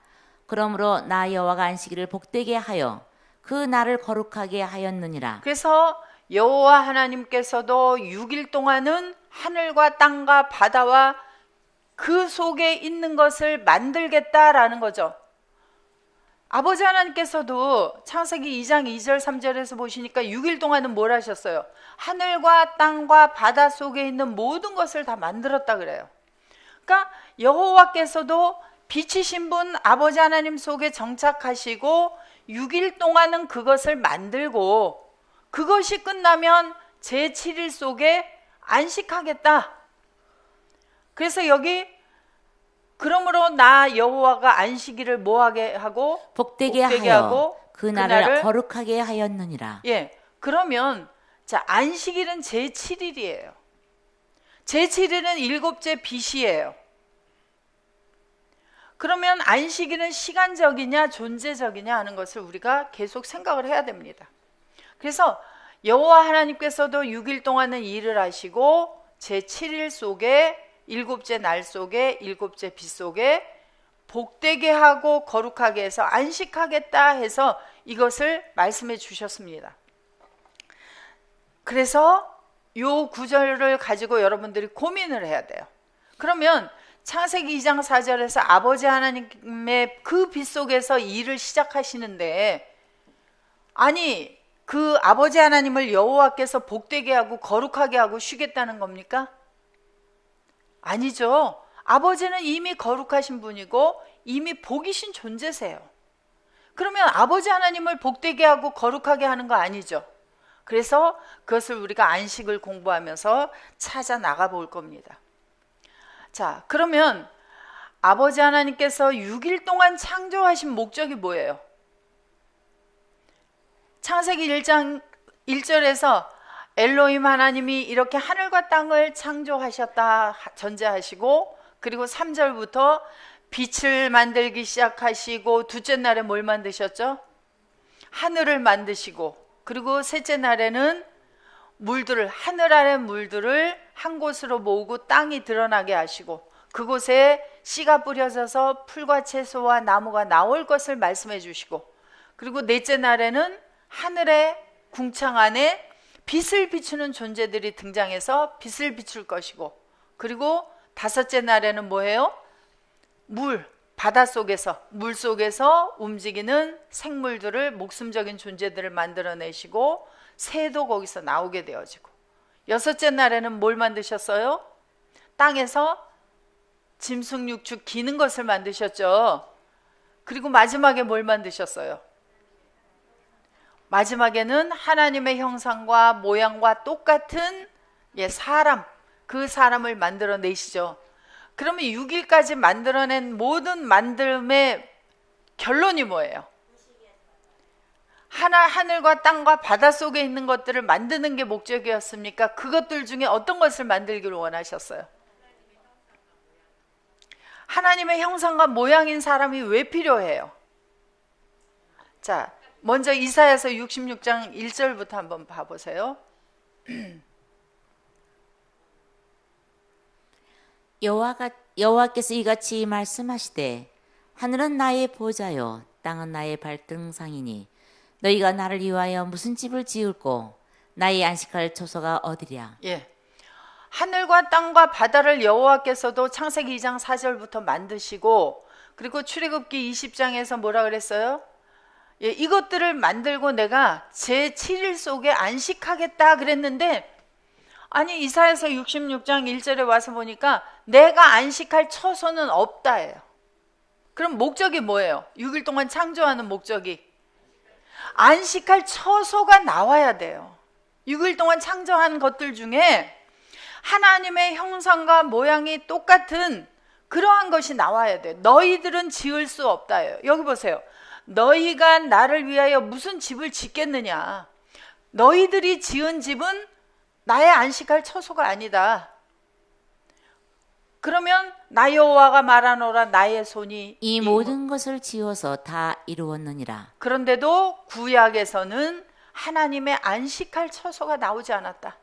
그러므로 나 여호와가 안식일을 복되게 하여 그 날을 거룩하게 하였느니라. 그래서 여호와 하나님께서도 6일 동안은 하늘과 땅과 바다와 그 속에 있는 것을 만들겠다라는 거죠. 아버지 하나님께서도 창세기 2장 2절 3절에서 보시니까 6일 동안은 뭘 하셨어요? 하늘과 땅과 바다 속에 있는 모든 것을 다 만들었다 그래요. 그러니까 여호와께서도 빛이신 분 아버지 하나님 속에 정착하시고 6일 동안은 그것을 만들고 그것이 끝나면 제7일 속에 안식하겠다. 그래서 여기 그러므로 나 여호와가 안식일을 뭐하게 하고 복되게 하여 그 날을 거룩하게 하였느니라. 예, 그러면 자 안식일은 제7일이에요. 제7일은 일곱째 빛이에요. 그러면 안식일은 시간적이냐 존재적이냐 하는 것을 우리가 계속 생각을 해야 됩니다. 그래서 여호와 하나님께서도 6일 동안은 일을 하시고 제7일 속에 일곱째 날 속에 일곱째 빛 속에 복되게 하고 거룩하게 해서 안식하겠다 해서 이것을 말씀해 주셨습니다. 그래서 요 구절을 가지고 여러분들이 고민을 해야 돼요. 그러면 창세기 2장 4절에서 아버지 하나님의 그 빛 속에서 일을 시작하시는데 아니 그 아버지 하나님을 여호와께서 복되게 하고 거룩하게 하고 쉬겠다는 겁니까? 아니죠. 아버지는 이미 거룩하신 분이고 이미 복이신 존재세요. 그러면 아버지 하나님을 복되게 하고 거룩하게 하는 거 아니죠. 그래서 그것을 우리가 안식을 공부하면서 찾아 나가 볼 겁니다. 자, 그러면 아버지 하나님께서 6일 동안 창조하신 목적이 뭐예요? 창세기 1장 1절에서 엘로힘 하나님이 이렇게 하늘과 땅을 창조하셨다 전제하시고, 그리고 3절부터 빛을 만들기 시작하시고, 둘째 날에 뭘 만드셨죠? 하늘을 만드시고, 그리고 셋째 날에는 물들을, 하늘 아래 물들을 한 곳으로 모으고 땅이 드러나게 하시고, 그곳에 씨가 뿌려져서 풀과 채소와 나무가 나올 것을 말씀해 주시고, 그리고 넷째 날에는 하늘의 궁창 안에 빛을 비추는 존재들이 등장해서 빛을 비출 것이고, 그리고 다섯째 날에는 뭐예요? 바닷속에서, 물속에서 움직이는 생물들을, 목숨적인 존재들을 만들어내시고, 새도 거기서 나오게 되어지고, 여섯째 날에는 뭘 만드셨어요? 땅에서 짐승 육축 기는 것을 만드셨죠. 그리고 마지막에 뭘 만드셨어요? 마지막에는 하나님의 형상과 모양과 똑같은 사람, 그 사람을 만들어내시죠. 그러면 6일까지 만들어낸 모든 만듦의 결론이 뭐예요? 하늘과 땅과 바닷속에 있는 것들을 만드는 게 목적이었습니까? 그것들 중에 어떤 것을 만들기를 원하셨어요? 하나님의 형상과 모양인 사람이 왜 필요해요? 자, 먼저 이사야서 66장 1절부터 한번 봐보세요. 여호와께서 이같이 말씀하시되, 하늘은 나의 보좌요 땅은 나의 발등상이니 너희가 나를 위하여 무슨 집을 지을꼬 나의 안식할 처소가 어디랴. 예, 하늘과 땅과 바다를 여호와께서도 창세기 2장 4절부터 만드시고, 그리고 출애굽기 20장에서 뭐라 그랬어요? 예, 이것들을 만들고 내가 제 7일 속에 안식하겠다 그랬는데, 아니 이사야서 66장 1절에 와서 보니까 내가 안식할 처소는 없다예요. 그럼 목적이 뭐예요? 6일 동안 창조하는 목적이 안식할 처소가 나와야 돼요. 6일 동안 창조한 것들 중에 하나님의 형상과 모양이 똑같은 그러한 것이 나와야 돼. 너희들은 지을 수 없다예요. 여기 보세요. 너희가 나를 위하여 무슨 집을 짓겠느냐. 너희들이 지은 집은 나의 안식할 처소가 아니다. 그러면 나 여호와가 말하노라, 나의 손이 이 모든 것을 지어서 다 이루었느니라. 그런데도 구약에서는 하나님의 안식할 처소가 나오지 않았다.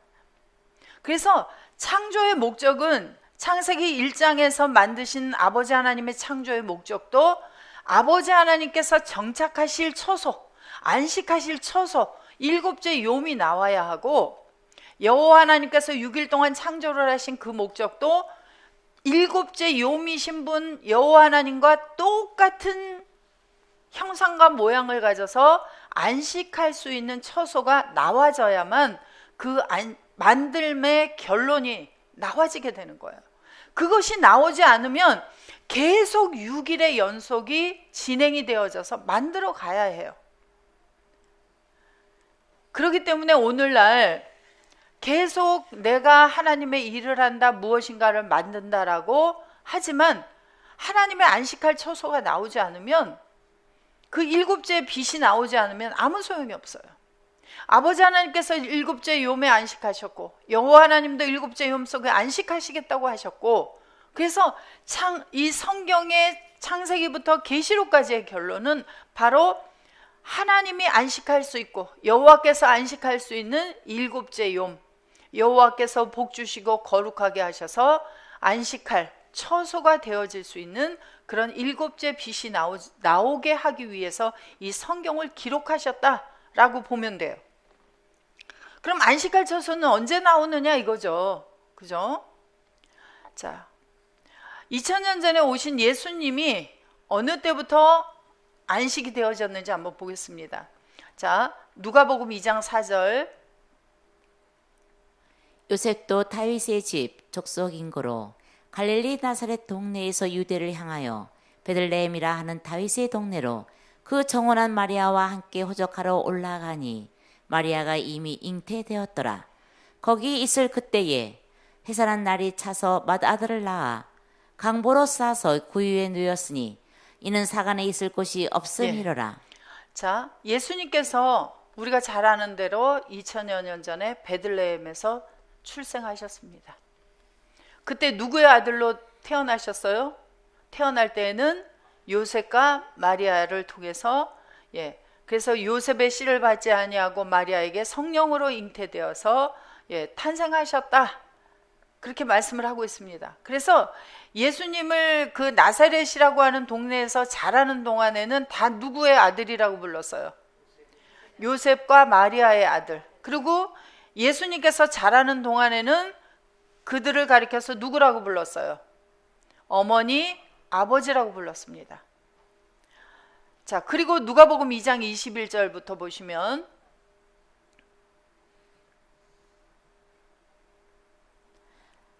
그래서 창조의 목적은 창세기 1장에서 만드신 아버지 하나님의 창조의 목적도 아버지 하나님께서 정착하실 처소, 안식하실 처소, 일곱째 욤이 나와야 하고, 여호와 하나님께서 6일 동안 창조를 하신 그 목적도 일곱째 욤이신 분 여호와 하나님과 똑같은 형상과 모양을 가져서 안식할 수 있는 처소가 나와져야만 그 만듦의 결론이 나와지게 되는 거예요. 그것이 나오지 않으면 계속 6일의 연속이 진행이 되어져서 만들어 가야 해요. 그렇기 때문에 오늘날 계속 내가 하나님의 일을 한다, 무엇인가를 만든다라고 하지만 하나님의 안식할 처소가 나오지 않으면, 그 일곱째 빛이 나오지 않으면 아무 소용이 없어요. 아버지 하나님께서 일곱째 욤에 안식하셨고, 여호와 하나님도 일곱째 욤 속에 안식하시겠다고 하셨고, 그래서 이 성경의 창세기부터 계시록까지의 결론은 바로 하나님이 안식할 수 있고 여호와께서 안식할 수 있는 일곱째 욤, 여호와께서 복 주시고 거룩하게 하셔서 안식할 처소가 되어질 수 있는 그런 일곱째 빛이 나오게 하기 위해서 이 성경을 기록하셨다라고 보면 돼요. 그럼 안식할 처소는 언제 나오느냐 이거죠. 그죠? 자, 2000년 전에 오신 예수님이 어느 때부터 안식이 되어졌는지 한번 보겠습니다. 자, 누가복음 2장 4절. 요셉도 다윗의 집 족속인 거로 갈릴리 나사렛 동네에서 유대를 향하여 베들레헴이라 하는 다윗의 동네로 그 정원한 마리아와 함께 호적하러 올라가니 마리아가 이미 잉태되었더라. 거기 있을 그때에 해산한 날이 차서 맏아들을 낳아 강보로 싸서 구유에 누였으니 이는 사간에 있을 곳이 없음이로라. 자, 예수님께서 우리가 잘 아는 대로 2000여 년 전에 베들레헴에서 출생하셨습니다. 그때 누구의 아들로 태어나셨어요? 태어날 때에는 요셉과 마리아를 통해서 그래서 요셉의 씨를 받지 아니하고 마리아에게 성령으로 잉태되어서 탄생하셨다. 그렇게 말씀을 하고 있습니다. 그래서 예수님을 그 나사렛이라고 하는 동네에서 자라는 동안에는 다 누구의 아들이라고 불렀어요? 요셉과 마리아의 아들. 그리고 예수님께서 자라는 동안에는 그들을 가리켜서 누구라고 불렀어요? 어머니, 아버지라고 불렀습니다. 자, 그리고 누가복음 2장 21절부터 보시면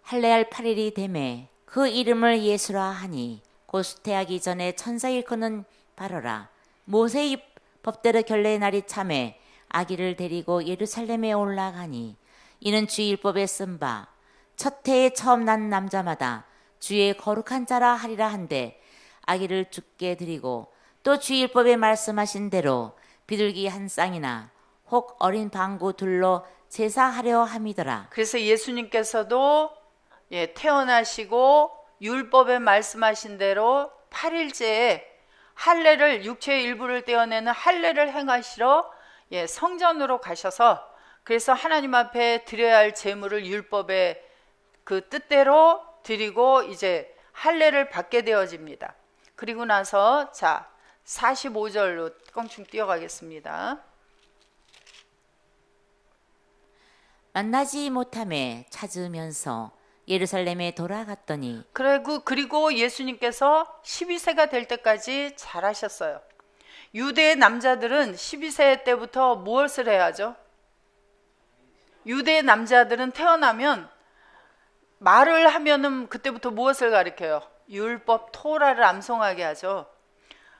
할례할 8일이 되매 그 이름을 예수라 하니 곧 수태하기 전에 천사 일컫는 바로라. 모세의 법대로 결례의 날이 참에 아기를 데리고 예루살렘에 올라가니 이는 주의 율법에 쓴 바 첫 해에 처음 난 남자마다 주의 거룩한 자라 하리라 한데 아기를 죽게 드리고 또 주의 율법에 말씀하신 대로 비둘기 한 쌍이나 혹 어린 방구 둘로 제사하려 함이더라. 그래서 예수님께서도 태어나시고 율법에 말씀하신 대로 8일째에 할례를 육체의 일부를 떼어내는 할례를 행하시러 성전으로 가셔서 그래서 하나님 앞에 드려야 할 제물을 율법의 그 뜻대로 드리고 이제 할례를 받게 되어집니다. 그리고 나서 자 45절로 껑충 뛰어가겠습니다. 만나지 못함에 찾으면서 예루살렘에 돌아갔더니 그리고 예수님께서 12세가 될 때까지 잘하셨어요. 유대의 남자들은 12세 때부터 무엇을 해야죠? 유대의 남자들은 태어나면 말을 하면은 그때부터 무엇을 가르쳐요? 율법 토라를 암송하게 하죠.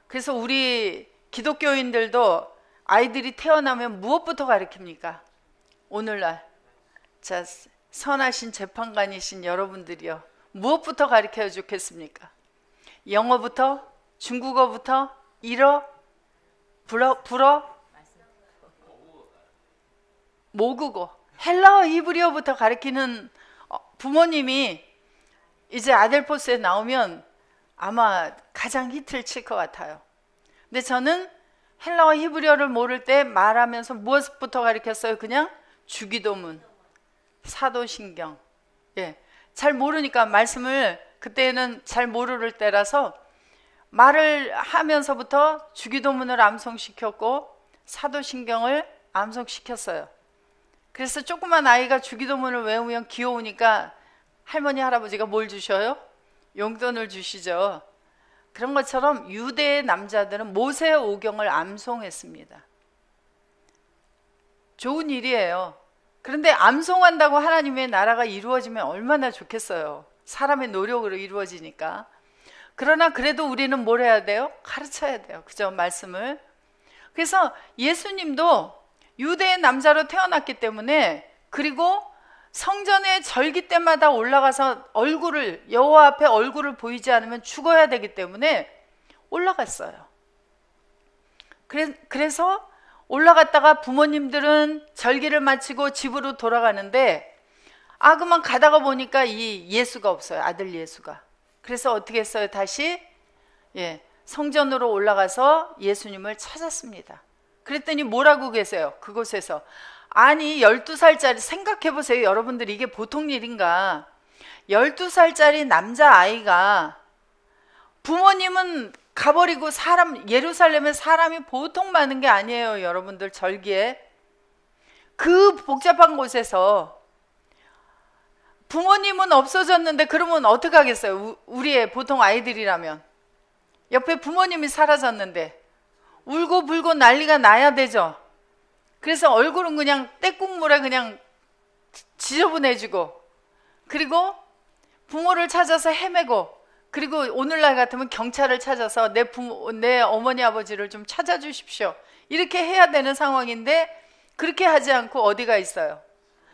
그래서 우리 기독교인들도 아이들이 태어나면 무엇부터 가르칩니까? 오늘날 자 선하신 재판관이신 여러분들이요, 무엇부터 가르쳐 주겠습니까? 영어부터? 중국어부터? 일어? 불어? 모국어, 헬라어, 히브리어부터 가르치는 부모님이 이제 아델포스에 나오면 아마 가장 히트를 칠 것 같아요. 근데 저는 헬라어, 히브리어를 모를 때 말하면서 무엇부터 가르쳤어요? 그냥 주기도문, 사도신경. 잘 모르니까 말씀을 그때는 잘 모를 때라서 말을 하면서부터 주기도문을 암송시켰고 사도신경을 암송시켰어요. 그래서 조그만 아이가 주기도문을 외우면 귀여우니까 할머니 할아버지가 뭘 주셔요? 용돈을 주시죠. 그런 것처럼 유대의 남자들은 모세의 오경을 암송했습니다. 좋은 일이에요. 그런데 암송한다고 하나님의 나라가 이루어지면 얼마나 좋겠어요. 사람의 노력으로 이루어지니까. 그러나 그래도 우리는 뭘 해야 돼요? 가르쳐야 돼요. 그죠? 말씀을. 그래서 예수님도 유대의 남자로 태어났기 때문에, 그리고 성전의 절기 때마다 올라가서 여호와 앞에 얼굴을 보이지 않으면 죽어야 되기 때문에 올라갔어요. 그래서 올라갔다가 부모님들은 절기를 마치고 집으로 돌아가는데 그만 가다가 보니까 이 예수가 없어요. 아들 예수가. 그래서 어떻게 했어요? 다시 성전으로 올라가서 예수님을 찾았습니다. 그랬더니 뭐라고 계세요? 그곳에서. 아니 12살짜리, 생각해보세요. 여러분들 이게 보통 일인가? 12살짜리 남자아이가, 부모님은 가버리고 예루살렘에 사람이 보통 많은 게 아니에요. 여러분들 절기에. 그 복잡한 곳에서 부모님은 없어졌는데 그러면 어떻게 하겠어요? 우리의 보통 아이들이라면. 옆에 부모님이 사라졌는데 울고 불고 난리가 나야 되죠. 그래서 얼굴은 그냥 떼국물에 그냥 지저분해지고, 그리고 부모를 찾아서 헤매고, 그리고 오늘날 같으면 경찰을 찾아서 내 어머니 아버지를 좀 찾아주십시오, 이렇게 해야 되는 상황인데 그렇게 하지 않고 어디가 있어요?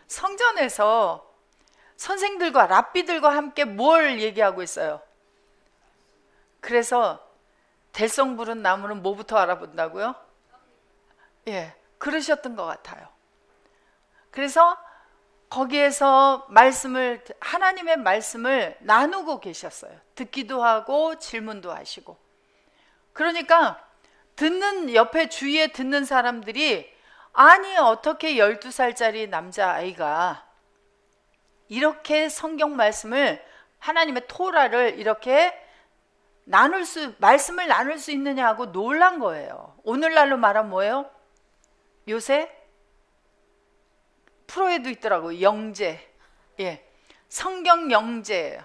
성전에서 선생들과 랍비들과 함께 뭘 얘기하고 있어요? 그래서 될성 부른 나무는 뭐부터 알아본다고요? 그러셨던 것 같아요. 그래서 거기에서 하나님의 말씀을 나누고 계셨어요. 듣기도 하고 질문도 하시고. 그러니까 옆에 주위에 듣는 사람들이, 아니 어떻게 12살짜리 남자아이가 이렇게 성경 말씀을, 하나님의 토라를 이렇게 말씀을 나눌 수 있느냐 하고 놀란 거예요. 오늘날로 말하면 뭐예요? 요새 프로에도 있더라고요. 영재. 예. 성경 영재예요.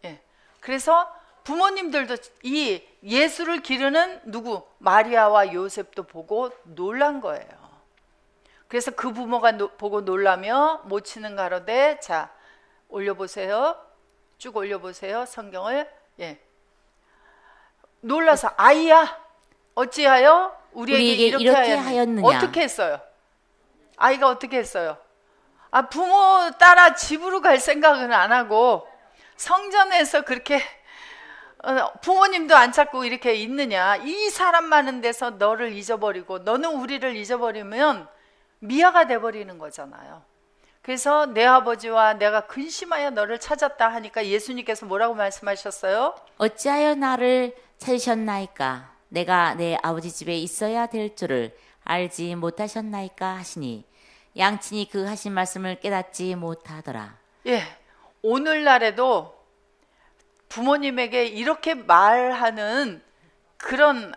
예. 그래서 부모님들도 이 예수를 기르는 마리아와 요셉도 보고 놀란 거예요. 그래서 그 부모가 보고 놀라며 모치는 가로되, 자, 올려보세요. 쭉 올려보세요. 성경을. 예. 놀라서, 아이야, 어찌하여 우리에게 이렇게 하였느냐. 어떻게 했어요? 아이가 어떻게 했어요? 부모 따라 집으로 갈 생각은 안 하고 성전에서 그렇게 부모님도 안 찾고 이렇게 있느냐. 이 사람 많은 데서 너를 잊어버리고 너는 우리를 잊어버리면 미아가 돼버리는 거잖아요. 그래서 내 아버지와 내가 근심하여 너를 찾았다 하니까 예수님께서 뭐라고 말씀하셨어요? 어찌하여 나를 찾으셨나이까? 내가 내 아버지 집에 있어야 될 줄을 알지 못하셨나이까 하시니, 양친이 그 하신 말씀을 깨닫지 못하더라. 예, 오늘날에도 부모님에게 이렇게 말하는 그런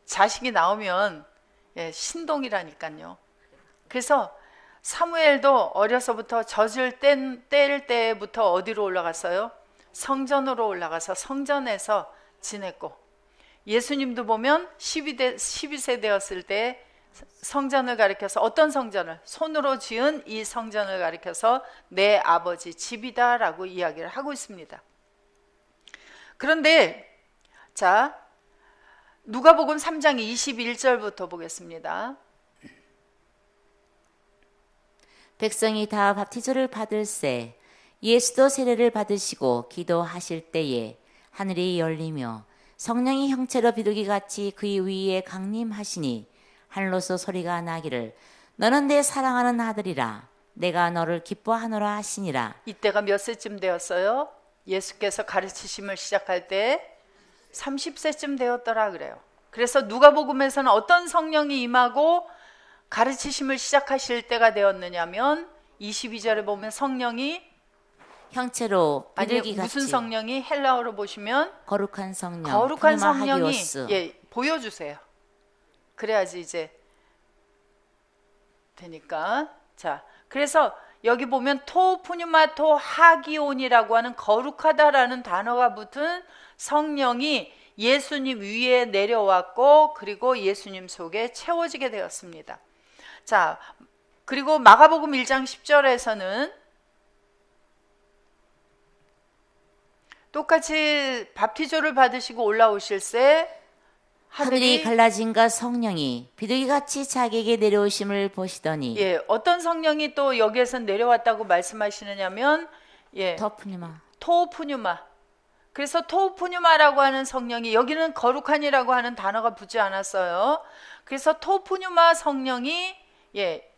자식이 나오면 신동이라니까요. 그래서 사무엘도 어려서부터 젖을 뗄 때부터 어디로 올라갔어요? 성전으로 올라가서 성전에서 지냈고, 예수님도 보면 12세 되었을 때 성전을 가리켜서, 어떤 성전을? 손으로 지은 이 성전을 가리켜서 내 아버지 집이다 라고 이야기를 하고 있습니다. 그런데 자, 누가복음 3장 21절부터 보겠습니다. 백성이 다 밥티저를 받을새 예수도 세례를 받으시고 기도하실 때에 하늘이 열리며 성령이 형체로 비둘기같이 그의 위에 강림하시니, 하늘로서 소리가 나기를 너는 내 사랑하는 아들이라, 내가 너를 기뻐하노라 하시니라. 이때가 몇 세쯤 되었어요? 예수께서 가르치심을 시작할 때 30세쯤 되었더라 그래요. 그래서 누가복음에서는 어떤 성령이 임하고 가르치심을 시작하실 때가 되었느냐면 22절에 보면 성령이 형체로 비둘기같이, 무슨 성령이? 헬라어로 보시면 거룩한 성령, 거룩한 성령이 하기오스. 보여주세요. 그래야지 이제 되니까. 자, 그래서 여기 보면 토푸뉴마토 하기온이라고 하는 거룩하다라는 단어가 붙은 성령이 예수님 위에 내려왔고, 그리고 예수님 속에 채워지게 되었습니다. 자, 그리고 마가복음 1장 10절에서는 똑같이 밥티조를 받으시고 올라오실새 하늘이 갈라진가 성령이 비둘기같이 자기에게 내려오심을 보시더니. 어떤 성령이 또 여기에서 내려왔다고 말씀하시느냐면 토푸뉴마. 그래서 토푸뉴마라고 하는 성령이, 여기는 거룩한이라고 하는 단어가 붙지 않았어요. 그래서 토푸뉴마 성령이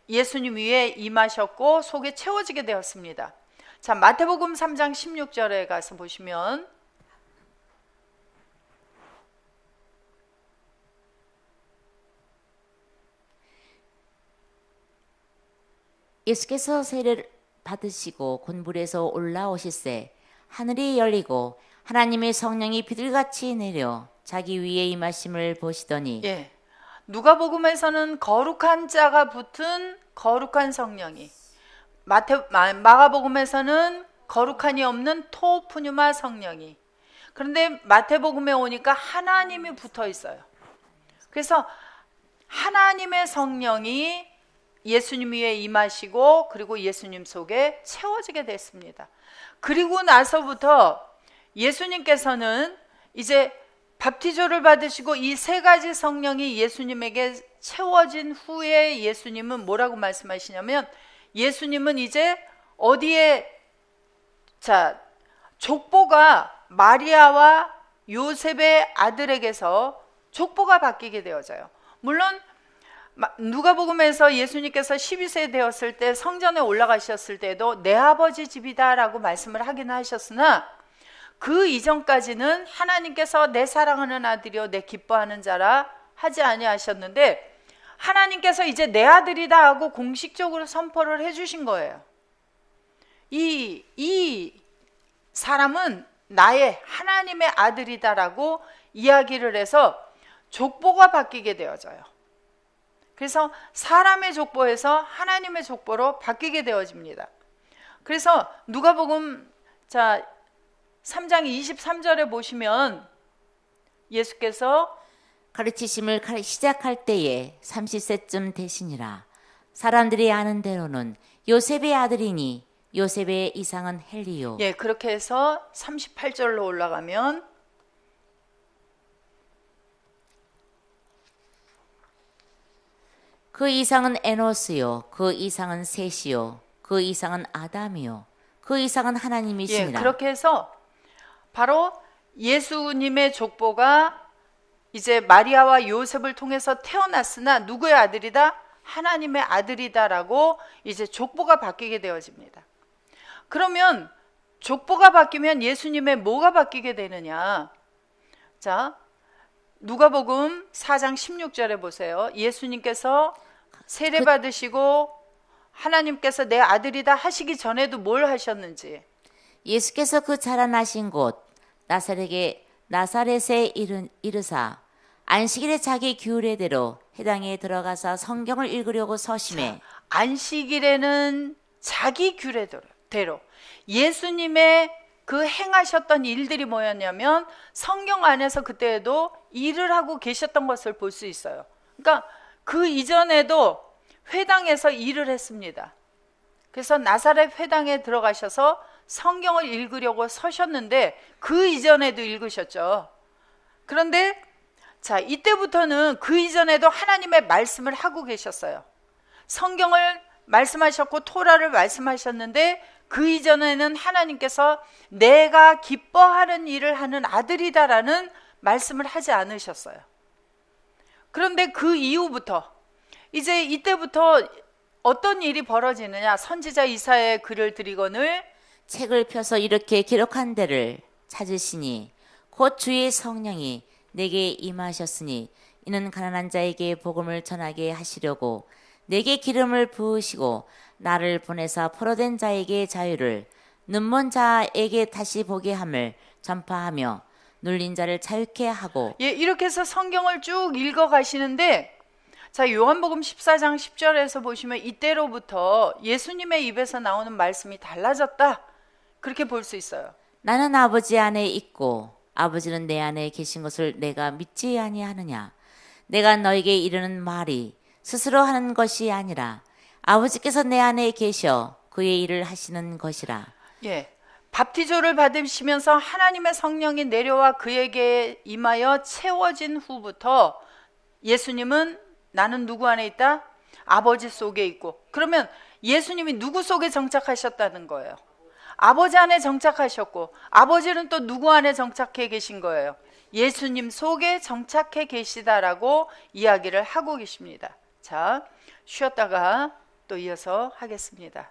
예수님 위에 임하셨고 속에 채워지게 되었습니다. 자, 마태복음 3장 16절에 가서 보시면 예수께서 세례를 받으시고 곤불에서 올라오실새 하늘이 열리고 하나님의 성령이 비둘기같이 내려 자기 위에 임하심을 보시더니. 누가복음에서는 거룩한 자가 붙은 거룩한 성령이, 마가복음에서는 거룩한이 없는 토푸뉴마 성령이, 그런데 마태복음에 오니까 하나님이 붙어 있어요. 그래서 하나님의 성령이 예수님 위에 임하시고 그리고 예수님 속에 채워지게 됐습니다. 그리고 나서부터 예수님께서는 이제 밥티조를 받으시고 이 세 가지 성령이 예수님에게 채워진 후에 예수님은 뭐라고 말씀하시냐면, 예수님은 이제 어디에, 자, 족보가 마리아와 요셉의 아들에게서 족보가 바뀌게 되어져요. 물론 누가복음에서 예수님께서 12세 되었을 때 성전에 올라가셨을 때도 내 아버지 집이다라고 말씀을 하긴 하셨으나 그 이전까지는 하나님께서 내 사랑하는 아들이요 내 기뻐하는 자라 하지 아니하셨는데 하나님께서 이제 내 아들이다 하고 공식적으로 선포를 해주신 거예요. 이 사람은 나의 하나님의 아들이다라고 이야기를 해서 족보가 바뀌게 되어져요. 그래서 사람의 족보에서 하나님의 족보로 바뀌게 되어집니다. 그래서 누가복음 3장 23절에 보시면 예수께서 가르치심을 시작할 때에 30세쯤 되시니라. 사람들이 아는 대로는 요셉의 아들이니 요셉의 이상은 헬리요. 예, 그렇게 해서 38절로 올라가면 그 이상은 에노스요. 그 이상은 셋이요. 그 이상은 아담이요. 그 이상은 예, 하나님이시니라. 그렇게 해서 바로 예수님의 족보가 이제 마리아와 요셉을 통해서 태어났으나 누구의 아들이다? 하나님의 아들이다라고 이제 족보가 바뀌게 되어집니다. 그러면 족보가 바뀌면 예수님의 뭐가 바뀌게 되느냐? 자, 누가복음 4장 16절에 보세요. 예수님께서 세례 받으시고 하나님께서 내 아들이다 하시기 전에도 뭘 하셨는지. 예수께서 그 자라나신 곳 나사렛에 이르사 안식일에 자기 규례대로 회당에 들어가서 성경을 읽으려고 서심해. 안식일에는 자기 규례대로 예수님의 그 행하셨던 일들이 뭐였냐면 성경 안에서 그때에도 일을 하고 계셨던 것을 볼 수 있어요. 그러니까 그 이전에도 회당에서 일을 했습니다. 그래서 나사렛 회당에 들어가셔서 성경을 읽으려고 서셨는데 그 이전에도 읽으셨죠. 그런데 자, 이때부터는 그 이전에도 하나님의 말씀을 하고 계셨어요. 성경을 말씀하셨고 토라를 말씀하셨는데 그 이전에는 하나님께서 내가 기뻐하는 일을 하는 아들이다라는 말씀을 하지 않으셨어요. 그런데 그 이후부터 이제 이때부터 어떤 일이 벌어지느냐? 선지자 이사야의 글을 드리거늘 책을 펴서 이렇게 기록한 데를 찾으시니 곧 주의 성령이 내게 임하셨으니 이는 가난한 자에게 복음을 전하게 하시려고 내게 기름을 부으시고 나를 보내사 포로된 자에게 자유를 눈먼 자에게 다시 보게 함을 전파하며 눌린 자를 자유케 하고. 예, 이렇게 해서 성경을 쭉 읽어 가시는데 자, 요한복음 14장 10절에서 보시면 이때로부터 예수님의 입에서 나오는 말씀이 달라졌다. 그렇게 볼 수 있어요. 나는 아버지 안에 있고 아버지는 내 안에 계신 것을 내가 믿지 아니하느냐. 내가 너에게 이르는 말이 스스로 하는 것이 아니라 아버지께서 내 안에 계셔 그의 일을 하시는 것이라. 예, 밥티조를 받으시면서 하나님의 성령이 내려와 그에게 임하여 채워진 후부터 예수님은 나는 누구 안에 있다? 아버지 속에 있고. 그러면 예수님이 누구 속에 정착하셨다는 거예요? 아버지 안에 정착하셨고 아버지는 또 누구 안에 정착해 계신 거예요? 예수님 속에 정착해 계시다라고 이야기를 하고 계십니다. 자, 쉬었다가 또 이어서 하겠습니다.